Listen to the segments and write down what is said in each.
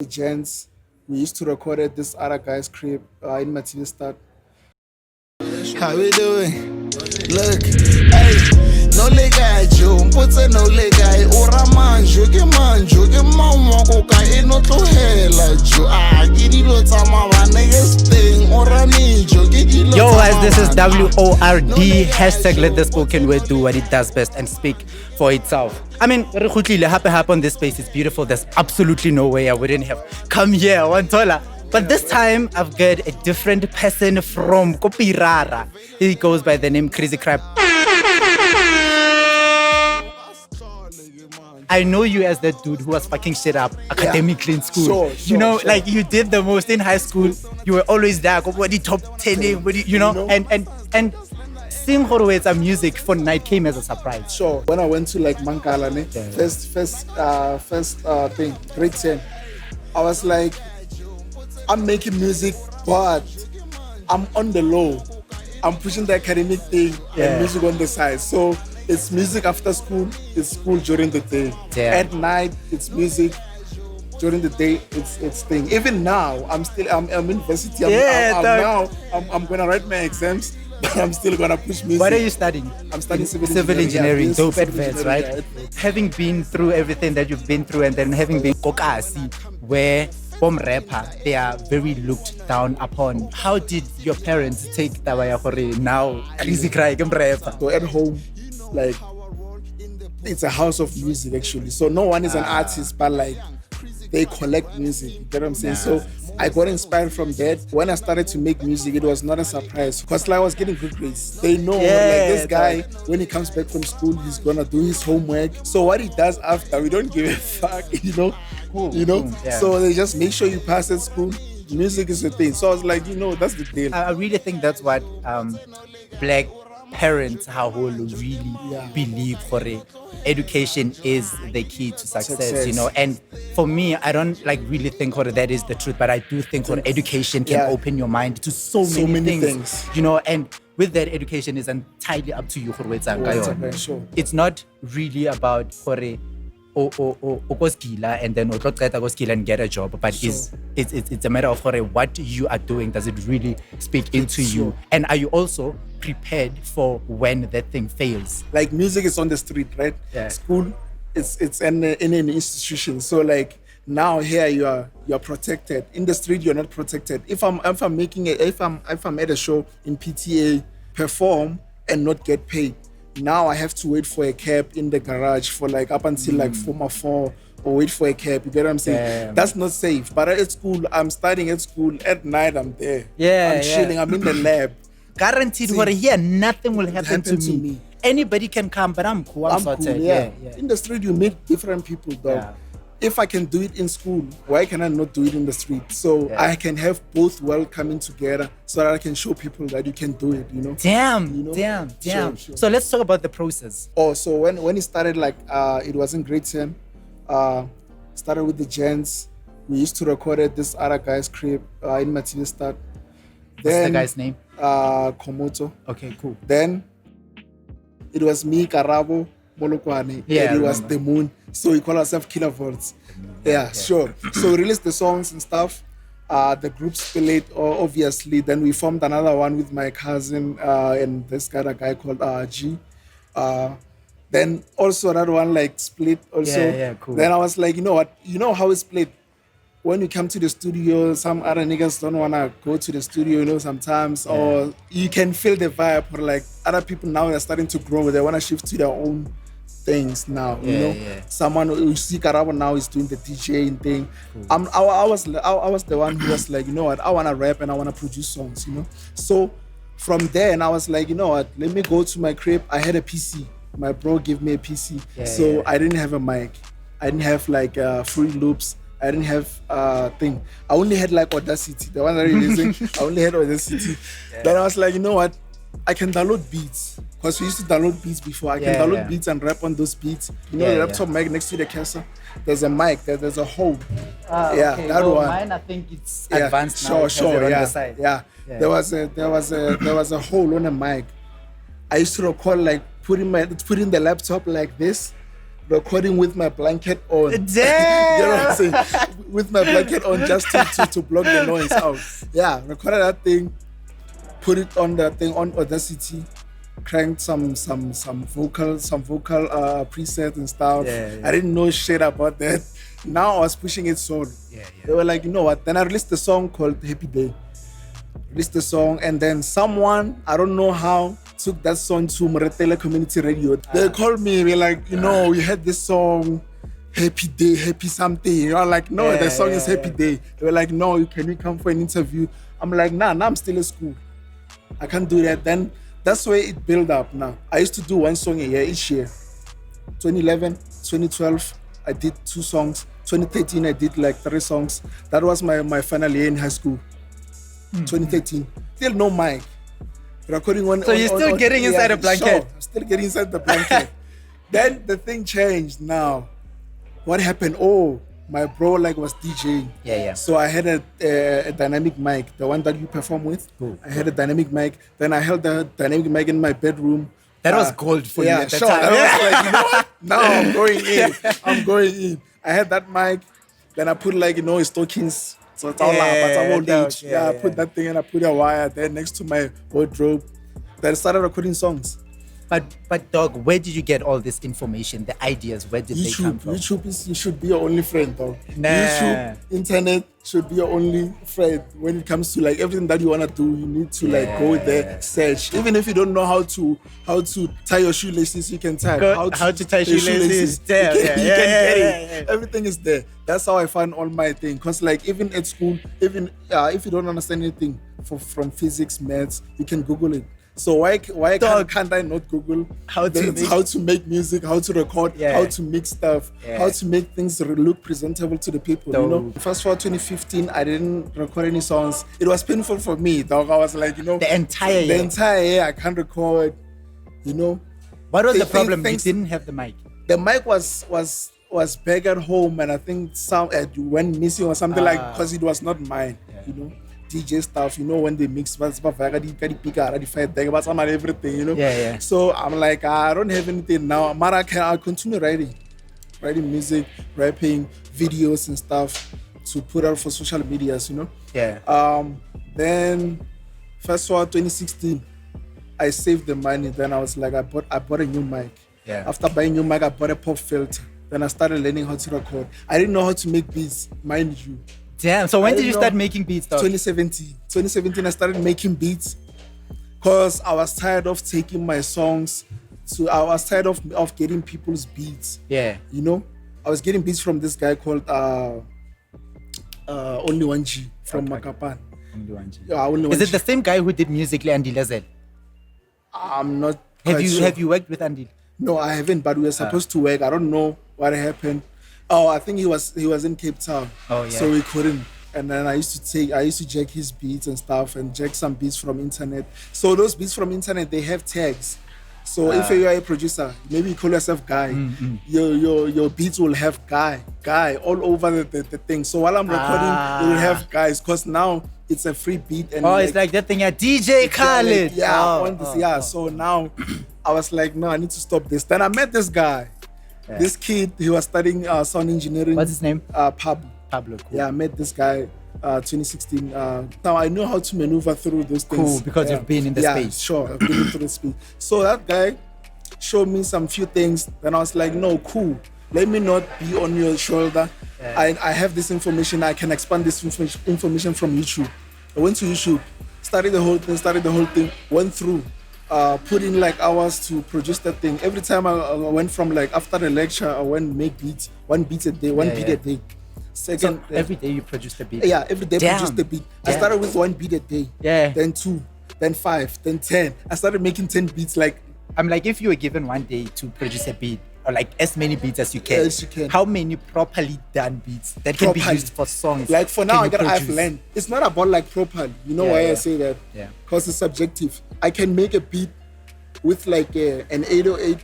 Gents, we used to record at this other guy's crib in Matilstad. How we doing? Look, hey, no lega jo, mpotse no lega ora manjo ke mama go ka eno tlohela jo ke dilo tsa mabane ke steng ora nijo ke dilo. Yo guys, this is WORD hashtag let the spoken word do what it does best and speak for itself. I mean, re khutlile hape on this space. It's beautiful. There's absolutely no way I wouldn't have come here, Wantola. But this time, I've got a different person from Kopirara. He goes by the name ChrizeeCry. I know you as that dude who was fucking shit up academically in school. Sure. Like you did the most in high school. You were always there. What the top 10, and seeing Horowitz music for night came as a surprise. Sure. When I went to like Mankala, first thing, grade 10, I was like, I'm making music, but I'm on the low. I'm pushing the academic thing and music on the side. So it's music after school, it's school during the day. At night, it's music. During the day, it's thing. Even now, I'm in university. I'm gonna write my exams, but I'm still gonna push music. What are you studying? I'm studying civil engineering. Dope advance, right? Yeah, having been through everything that you've been through, and then having been kokasi, where bomb rapper, they are very looked down upon. How did your parents take Tawaya Hore now? ChrizeeCry rapper. So at home, like it's a house of music actually. So no one is an artist, but like they collect music. You get what I'm saying? So I got inspired from that. When I started to make music, it was not a surprise because like, I was getting good grades. They know like this guy, when he comes back from school, he's gonna do his homework. So what he does after, we don't give a fuck, Cool. So they just make sure you pass at school. Music is the thing. So I was like, that's the deal. I really think that's what black parents how really believe for it. Education is the key to success. And for me, I don't really think that is the truth, but I do think education can open your mind to so many things. And with that, education is entirely up to you. Sure. It's not really about and then and get a job, but it's a matter of what you are doing. Does it really speak into you, and are you also prepared for when that thing fails? Like music is on the street, right? School, it's in an institution. So like now here you are protected. In the street you're not protected. If I'm at a show in PTA, perform and not get paid, now I have to wait for a cab in the garage for like up until like 4 or wait for a cab. You get what I'm saying? That's not safe. But at school, I'm studying at school. At night, I'm there. I'm chilling. I'm in the lab. Guaranteed here, nothing will happen to me. Anybody can come, but I'm cool. I'm sorted. Cool, In the street, you meet different people, though. If I can do it in school, why can I not do it in the street? So I can have both worlds coming together so that I can show people that you can do it, Damn. Sure. So let's talk about the process. So when it started, it was in grade 10. Started with the gents. We used to record at this other guy's crib in Matilstad. What's the guy's name? Komoto. Okay, cool. Then it was me, Karabo, Molokwane, and it was the moon. So we call ourselves Kilovolts. Sure. So we released the songs and stuff. The group split, obviously. Then we formed another one with my cousin and this guy called G. Then also another one split also. Cool. Then I was like, you know what? You know how it split? When you come to the studio, some other niggas don't want to go to the studio, sometimes. Or you can feel the vibe. Or other people now are starting to grow. They want to shift to their own things now, Someone who see Karabo now is doing the DJing thing. Cool. I was the one who was like, you know what, I want to rap and I want to produce songs, So from there, and I was like, you know what, let me go to my crib. I had a PC. My bro gave me a PC. I didn't have a mic. I didn't have free loops. I didn't have thing. I only had Audacity. The one that I'm using, I only had Audacity. Then I was like, you know what, I can download beats. Because we used to download beats before. I can download beats and rap on those beats. The laptop mic next to the caster. There's a mic. There's a hole. Okay. That one. Mine, I think it's advanced now. Sure. On the side. There was a hole on a mic. I used to record putting the laptop like this. recording with my blanket on. Damn. You know what I'm saying? With my blanket on just to block the noise out. Yeah, recorded that thing, put it on the thing on Audacity, cranked some vocal presets and stuff. Yeah. I didn't know shit about that. Now I was pushing it solo. Yeah. They were like, you know what? Then I released a song called Happy Day. Released the song, and then someone, I don't know how, took that song to Moretele Community Radio. They called me, we're like, you know, we had this song, Happy Day, Happy something. You know, like, no, the song is Happy Day. They were like, no, can we come for an interview? I'm like, nah, I'm still at school. I can't do that. Then that's where it built up now. I used to do one song a year each year. 2011, 2012, I did 2 songs. 2013, I did like 3 songs. That was my final year in high school. 2013. Still no mic. Recording one. So you're still getting inside a blanket? Sure, still getting inside the blanket. Then the thing changed now. What happened? Oh, my bro was DJing. Yeah. So I had a dynamic mic, the one that you perform with. Cool. I had a dynamic mic. Then I held the dynamic mic in my bedroom. That was gold for you at the time. That was like, you know what? Now I'm going in. I'm going in. I had that mic. Then I put stockings. So it's all up, but I'm old age. I put that thing and I put a wire there next to my wardrobe. Then I started recording songs. But dog, where did you get all this information, the ideas? Where did they come from? YouTube should be your only friend, dog. Nah. YouTube, internet should be your only friend when it comes to everything that you wanna do. You need to go there, search. Even if you don't know how to tie your shoelaces, you can type how to tie shoelaces. You can get it. Everything is there. That's how I find all my things. Cause even at school, even if you don't understand anything from physics, maths, you can Google it. So why can't I not Google how to make music, how to record, how to mix stuff, how to make things look presentable to the people, you know? First of all, 2015, I didn't record any songs. It was painful for me, dog. I was like, the entire year I can't record, you know? What was the problem? You didn't have the mic. The mic was back at home, and I think it went missing or something because it was not mine, you know? DJ stuff, you know, when they mix, everything, you know. Yeah. So I'm like, I don't have anything now. I'll continue writing music, rapping, videos and stuff to put out for social medias, you know. Yeah. Then first of all, 2016, I saved the money. Then I was like, I bought a new mic. Yeah. After buying a new mic, I bought a pop filter. Then I started learning how to record. I didn't know how to make beats, mind you. Damn. So when did you start making beats, dog? 2017, I started making beats because I was tired of taking my songs I was tired of getting people's beats. Yeah. You know? I was getting beats from this guy called Only 1G from Makapan. Only 1G. Yeah, Only 1G. Is it the same guy who did musically Andy Lazel? I'm not Have sure. you worked with Andy? No, I haven't, but we were supposed to work. I don't know what happened. Oh, I think he was in Cape Town. Oh yeah. So we couldn't. And then I used to jack his beats and stuff and jack some beats from internet. So those beats from internet, they have tags. So if you are a producer, maybe you call yourself Guy. Your beats will have Guy all over the thing. So while I'm recording, it will have guys because now it's a free beat. And it's like that thing, DJ Khaled. So now I was like, no, I need to stop this. Then I met this guy. Yeah. This kid, he was studying sound engineering. What's his name? Pablo. Cool. Yeah, I met this guy 2016. Now I know how to maneuver through those things. Cool, because you've been in the space. Yeah, sure, I've been into the space. So that guy showed me some few things. Then I was like, no, cool. Let me not be on your shoulder. Yeah. I have this information. I can expand this information from YouTube. I went to YouTube, started the whole thing, went through. Put in hours to produce that thing. Every time I went from after the lecture, I went make beats, one beat a day. Second, so every day you produced a beat? Yeah, every day produced a beat. I started with 1 beat a day. Yeah. Then 2, then 5, then 10. I started making 10 beats. I'm like, if you were given 1 day to produce a beat, or as many beats as you can, yes, you can. How many properly done beats that can be used for songs? For now, I've learned. It's not about properly. You know why I say that? Yeah. Because it's subjective. I can make a beat with an 808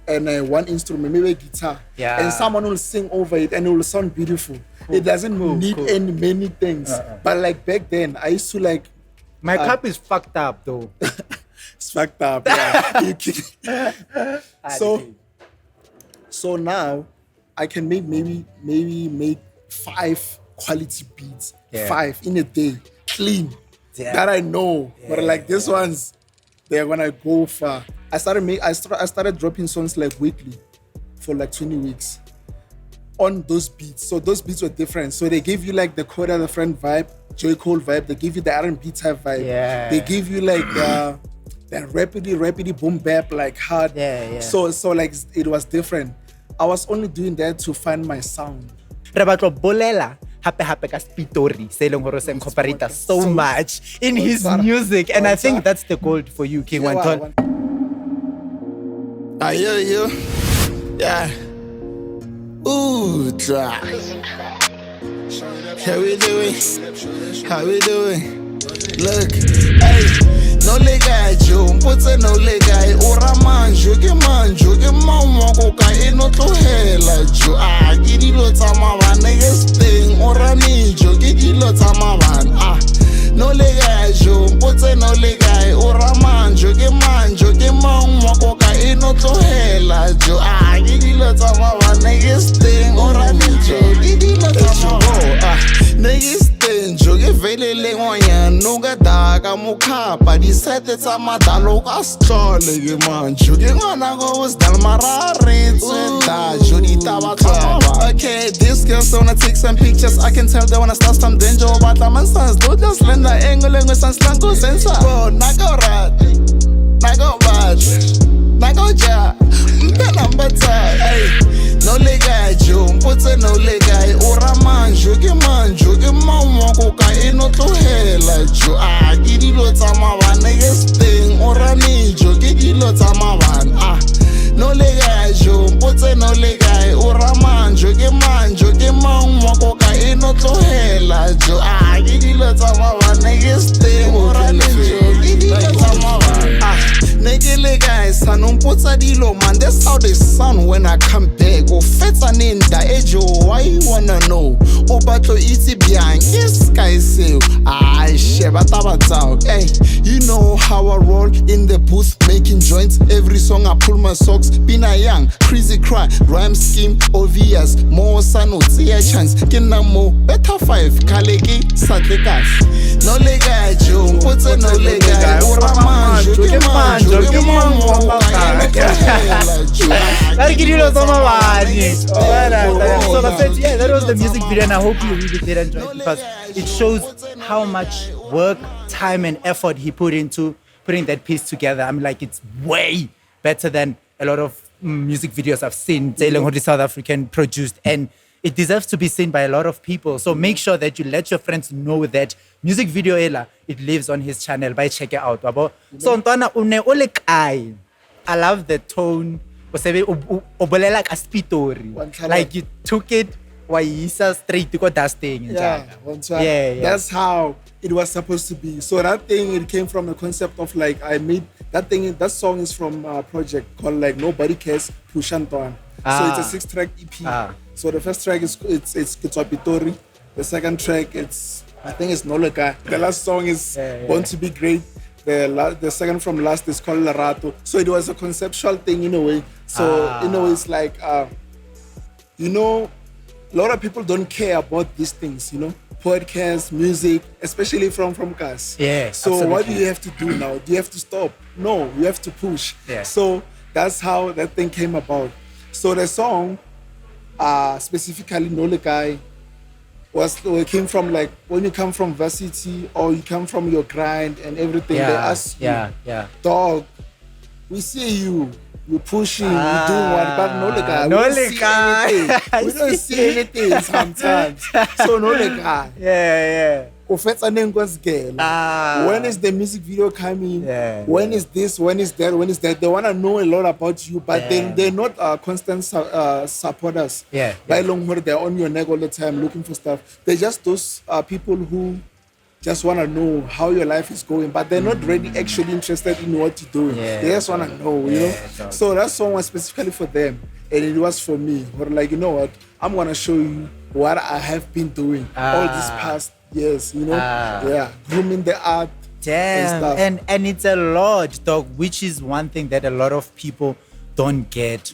and one instrument, maybe a guitar, and someone will sing over it and it will sound beautiful. Cool. It doesn't need many things. But back then, I used to my cup is fucked up though. It's fucked up. Yeah. So now I can maybe make 5 quality beats, 5 in a day, clean, that I know. But like these ones, they're gonna go far. I started dropping songs like weekly for like 20 weeks on those beats. So those beats were different. So they give you like the Coda the Friend vibe, J. Cole vibe. They give you the R&B type vibe. Yeah. They give you like that rapidly boom bap, like hard. Yeah. So like it was different. I was only doing that to find my sound. Re batlo bolela hape ka Pitori se leng hore se incorporate so much in his music, and I think that's the gold for you, King Wanton. Yeah. Ooh, Tswa. How we doing? Look, hey, no lega jo, mpotse no lega, ora manjo ke mama go ka eno tlohela jo. Ke dilo tsa mabana ke sting, ora nijo ke dilo tsa mabana. No lega jo, mpotse no lega, ora manjo ke mama go ka eno tlohela jo. Ke dilo tsa mabana ke sting, ora nijo ke dilo tsa mabana. Niggas joke velele ngonya nuga daga mukhapa di sete tsa madalo ka stlole ke manjo ke ngwana go was dalmarare tseda jodi taba taba. Okay, this girl's wanna take some pictures. I can tell they wanna start some danger, but the man sans do just lend the angle with sans lango sensor. Oh, nago rat, nago bad, nago ja, number time. Hey, no lega jo, mpotse no lega, ora manjo ke mama go ka eno tlohela jo. Ke dilo tsa mabana ke sting, ora nijo ke dilo tsa mabana. No lega jo, mpotse no lega, ora manjo ke mama go ka eno tlohela jo. Ke dilo tsa mabana ke sting, ora nijo ke dilo tsa mabana. Neke lega sana mpotsa dilo man, that's how they sound when I come back. O fetsa ninda ejo, why you wanna know? O batlo itse byang, yes guy say, sheba taba tsao. Hey, you know how I roll in the booth making joints. Every song I pull my socks. Bina young, ChrizeeCry, rhyme scheme obvious. More sano tsiya chance. Kina mo better 5 kaleki satlekas. No lega jo, mpotse no lega, ora manjo ke mama. That was the music video, and I hope you really did enjoy it, because it shows how much work, time, and effort he put into putting that piece together. I'm like, it's way better than a lot of music videos I've seen, South African produced, and it deserves to be seen by a lot of people. So make sure that you let your friends know that music video it lives on his channel. By check it out. So Ntwana une ole kai. I love the tone. Obolela ka Pitori. Like you took it waisa straight to go dusting. Yeah. That's how it was supposed to be. So that thing, it came from the concept of like I made that thing. That song is from a project called like Nobody Cares Pushantoan. So it's a 6-track EP. So the first track is it's Pitori. The second track I think it's Noleka. The last song is Born to Be Great. The second from last is called Larato. So it was a conceptual thing in a way. So it's like a lot of people don't care about these things, podcasts, music, especially from cars. Yeah. So absolutely. What do you have to do now? Do you have to stop? No, you have to push. Yeah. So that's how that thing came about. So the song, specifically Nolekai, came from like when you come from varsity or you come from your grind and everything, they ask you, dog, we see you pushing, you doing what, but Nolekai, we don't see anything sometimes. So Nolekai. Yeah. When is the music video coming? When is this? When is that? When is that? They want to know a lot about you, but they're not constant supporters. By long haul, they're on your neck all the time looking for stuff. They're just those people who just want to know how your life is going, but they're not really actually interested in what you're doing. They just want to know, So that song was specifically for them, and it was for me. But like, you know what? I'm going to show you what I have been doing all these past years, grooming the art. Damn. And it's a lot, dog, which is one thing that a lot of people don't get.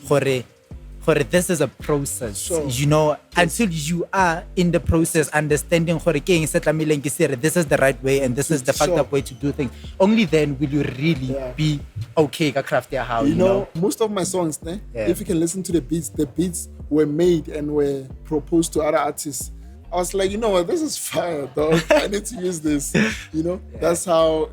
this is a process, Sure. you know, until you are in the process understanding this is the right way and this is the fucked up way to do things. Only then will you really be okay ka craft ya how, you know, most of my songs, if you can listen to the beats were made and were proposed to other artists. I was like, you know what, this is fire, dog. I need to use this. You know, that's how,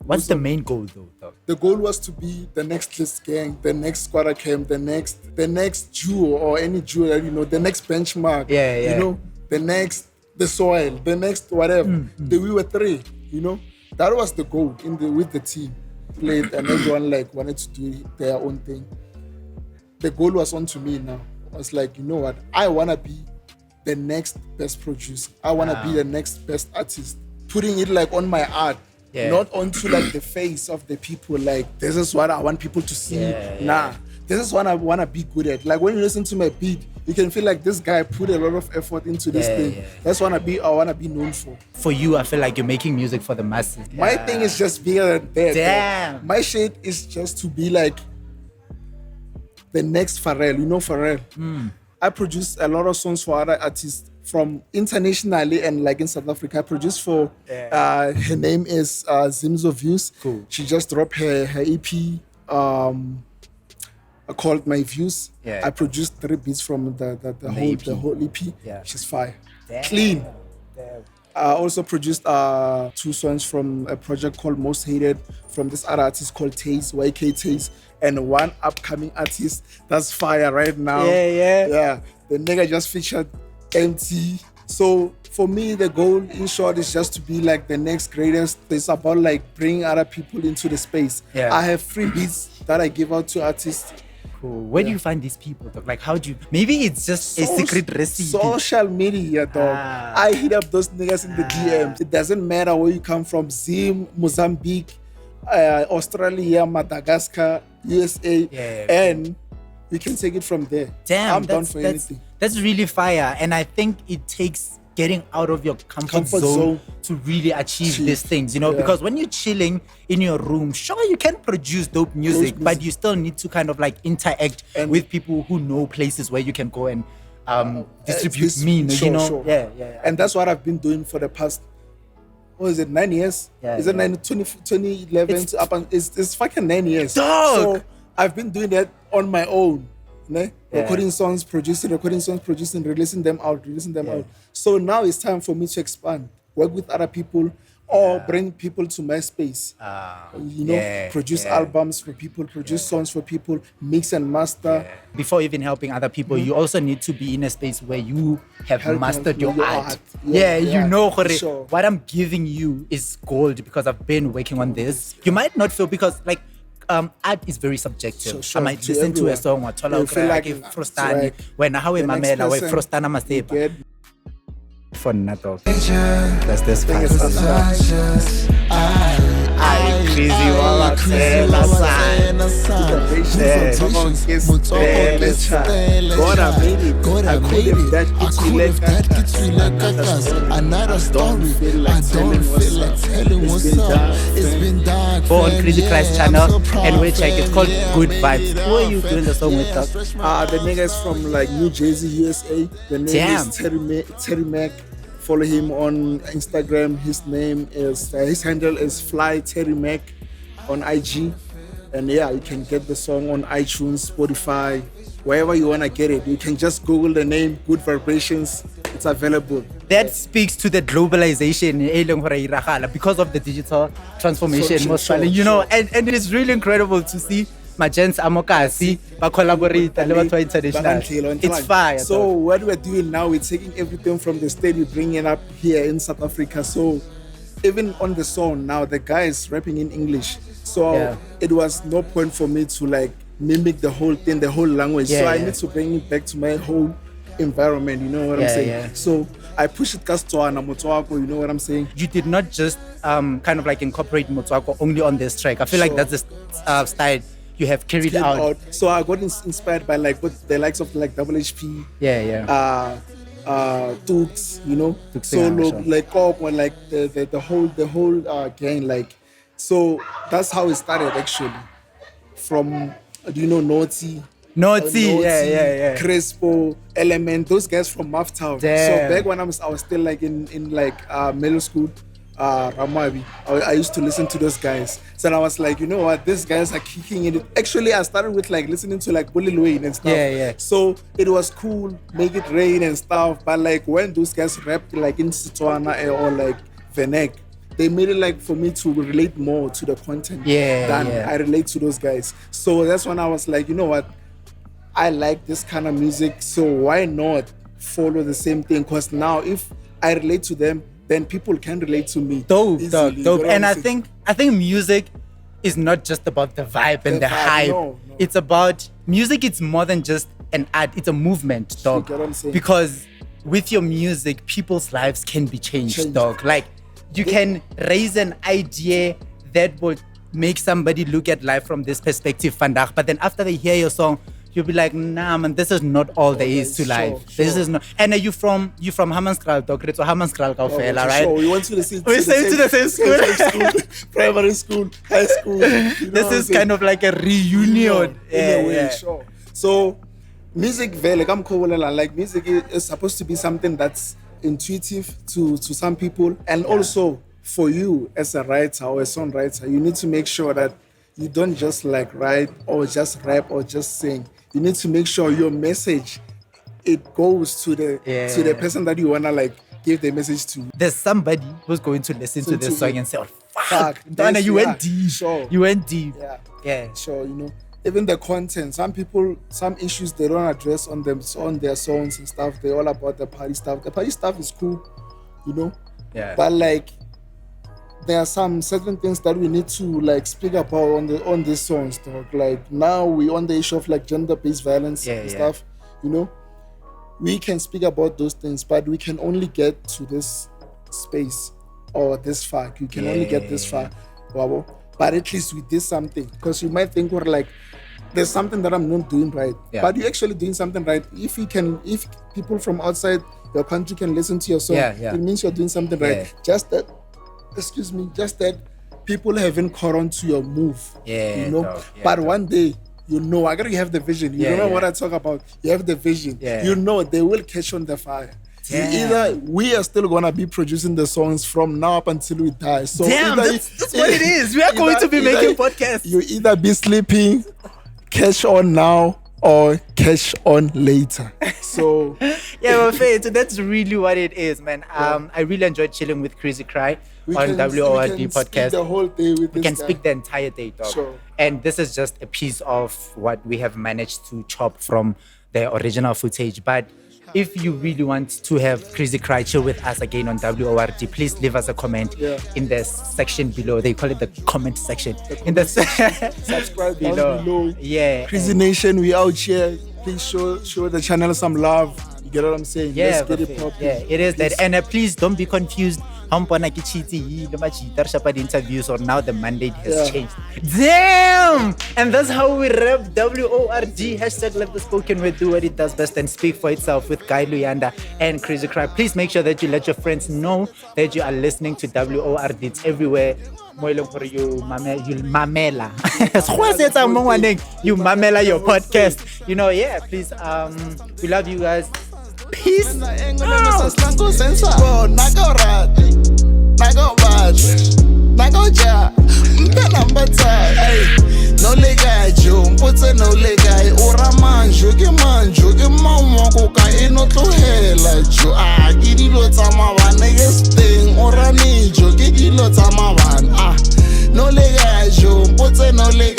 What's the main goal though? The goal was to be the next List Gang, the next Squatter Camp, the next Jew or any Jew that you know, the next benchmark. You know, the soil, the next whatever. We were three, you know. That was the goal with the team. Played and everyone like wanted to do their own thing. The goal was on to me now. I was like, you know what? I wanna be the next best producer. I wanna be the next best artist. Putting it like on my art. Not onto like the face of the people, like this is what I want people to see. This is what I want to be good at. Like when you listen to my beat, you can feel like this guy put a lot of effort into this thing. That's what I want to be known for. For you, I feel like you're making music for the masses. My thing is just bigger than that. Damn. My shit is just to be like the next Pharrell. You know Pharrell? I produce a lot of songs for other artists from internationally and like in South Africa. I produced for her name is Zimzo Views. Cool. She just dropped her EP called My Views. I produced 3 beats from the whole EP. She's fire. Damn. Clean. Damn. I also produced 2 songs from a project called Most Hated from this other artist called Taze, YK Taze, and one upcoming artist that's fire right now. Yeah. The nigga just featured MT. So for me, the goal in short is just to be like the next greatest. It's about like bringing other people into the space. I have free beats that I give out to artists. Cool. Where do you find these people, dog? Like, how do you? Maybe it's just a secret recipe. Social media, dog. I hit up those niggas in the DMs. It doesn't matter where you come from. Zim, Mozambique, Australia, Madagascar, USA, and we can take it from there. Damn, I'm down for anything. That's really fire, and I think it takes getting out of your comfort zone to really achieve these things, you know, because when you're chilling in your room, sure, you can produce dope music, but you still need to kind of like interact with people who know places where you can go and distribute you know. And that's what I've been doing for the past, 9 years? Is it 2011 to up and it's fucking 9 years. Dog. So I've been doing that on my own. Recording songs, producing, releasing them out. So now it's time for me to expand, work with other people, or bring people to my space. Produce albums for people, produce songs for people, mix and master. Before even helping other people, you also need to be in a space where you have mastered your art. You know, what I'm giving you is gold because I've been working on this. You might not feel because like, art is very subjective. I might listen to a song or feel like frostani when I have mamela or frostana masepa for nato. That's this part. I crazy wala tela sign. God, I made it. Another story. I don't feel like telling what's up. It's been dark. Go on ChrizeeCry's channel and we check. It's called Good Vibes. Who are you doing the song with? The niggas from like New Jersey, USA. The name is Terry Mac. Follow him on Instagram. His handle is Fly Terry Mac on IG. And you can get the song on iTunes, Spotify, wherever you want to get it. You can just Google the name, Good Vibrations. It's available. That speaks to the globalization because of the digital transformation, you know, and it is really incredible to see Magents Amokasi collaborate international. It's fire. So what we're doing now, we're taking everything from the state, we're bringing it up here in South Africa. So even on the song now, the guy is rapping in English. So it was no point for me to like mimic the whole thing, the whole language. So I need to bring it back to my whole environment, you know what I'm saying? So I push it Tswa and Motswako, you know what I'm saying? You did not just kind of like incorporate Motswako only on this track. I feel like that's the style you have carried out. So I got inspired by like what the likes of like Double HP, Tooks, you know, Solo, like Kok, like the whole gang, like. So that's how it started actually. From, do you know Naughty? Naughty, yeah. Crespo, Element, those guys from Maftown. Damn. So back when I was still like in like middle school, Ramabi, I used to listen to those guys. So I was like, you know what, these guys are kicking it. Actually, I started with like listening to like Bully Wayne and stuff. Yeah. So it was cool, Make It Rain and stuff. But like when those guys rapped like in Tswa or like Venek, they made it like for me to relate more to the content than I relate to those guys. So that's when I was like, you know what, I like this kind of music, so why not follow the same thing? Because now if I relate to them, then people can relate to me. Dope. And I saying? think music is not just about the vibe and the hype. No. It's about music. It's more than just an art. It's a movement, dog. You get what I'm saying? Because with your music, people's lives can be changed, dog. Like you can raise an idea that will make somebody look at life from this perspective, but then after they hear your song, you'll be like, nah, man, this is not all there is to life. Sure. This is not. And are you from Hammanskraal, dog? So Hammanskraal, right? Sure. We went to the same school. Primary school, high school. This is kind of like a reunion. In a way, sure. So, music, like music is supposed to be something that's intuitive to some people, and also for you as a writer or a songwriter, you need to make sure that you don't just like write or just rap or just sing. You need to make sure your message, it goes to the person that you wanna like give the message to. There's somebody who's going to listen to this song and say, "Oh fuck, Donna, you went deep. Sure. You went deep." Yeah. Sure. Even the content. Some people, some issues they don't address on their songs and stuff. They're all about the party stuff. The party stuff is cool, Yeah. But like, there are some certain things that we need to like speak about on these songs, dog. Like now we on the issue of like gender-based violence and stuff. We can speak about those things, but we can only get to this space or this far. You can only get this far, Wabo. But at least we did something, because you might think we're like, there's something that I'm not doing right, but you're actually doing something right. If people from outside your country can listen to your song, it means you're doing something right. Just that people haven't caught on to your move. But one day, I gotta have the vision. You know what I talk about. You have the vision. They will catch on the fire. Either we are still gonna be producing the songs from now up until we die. So that's what it is. We are going to be making podcasts. You either be sleeping, catch on now, or catch on later. So so that's really what it is, man. I really enjoyed chilling with ChrizeeCry on WORD podcast. The whole day with we can speak the entire day, dog. Sure. And this is just a piece of what we have managed to chop from the original footage. But if you really want to have ChrizeeCry chill with us again on WORD, please leave us a comment in the section below. They call it the comment section. Subscribe below. Yeah. Crazy Nation, we out here. Please show the channel some love. You get what I'm saying? Yeah, let's get it popping. Yeah, it is that. And please don't be confused. The interviews, or now the mandate has changed. Damn! And that's how we rap WORD. Hashtag let the spoken word do what it does best and speak for itself with Guy Luyanda and ChrizeeCry. Please make sure that you let your friends know that you are listening to WORD. It's everywhere. You mamela. You mamela your podcast. Please, we love you guys. Peace. No legai jo mpotse no legai ora manjo ke mamo ko ka eno tlohela jo ke dilo tsa mabane ke steng ora nijo ke dilo tsa mabane no legai jo mpotse no legai